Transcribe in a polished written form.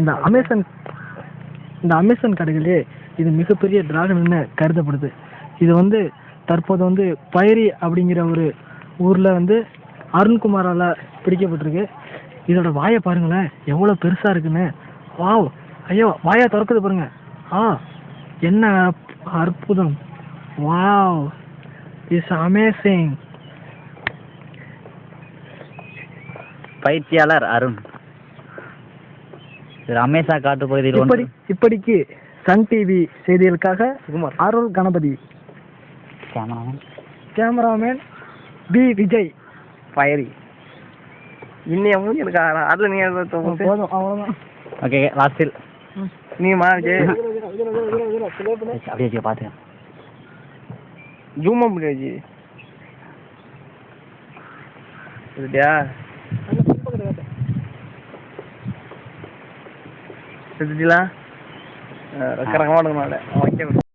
இந்த அமேசான் காடுகளே இது மிகப்பெரிய டிராகன்னு கருதப்படுது. இது வந்து தற்போது வந்து பைரி அப்படிங்கிற ஒரு ஊரில் வந்து அருண்குமாரால் பிடிக்கப்பட்டிருக்கு. இதோட வாயை பாருங்களேன் எவ்வளோ பெருசாக இருக்குன்னு. வாவ், ஐயோ வாயை திறக்குது பாருங்க. என்ன அற்புதம். Wow, it's amazing. பயிற்சியாளர் அருண். அமேசான் காட்டு பகுதியில் இப்படிக்கு சன் டிவி செய்திகளுக்காக அருள் கணபதி, கேமராமேன் பி விஜய், ஃபயரி. இன்னும் எனக்கு அதில் நீ போதும் அவ்வளோதான். ஓகே லாஸ்டில் நீ விஜய் அப்படியே பார்த்துக்க. ஜூம் பண்ணி சரியா செஞ்சுட்டீங்களா? கரெக்டாக ஓடுங்க.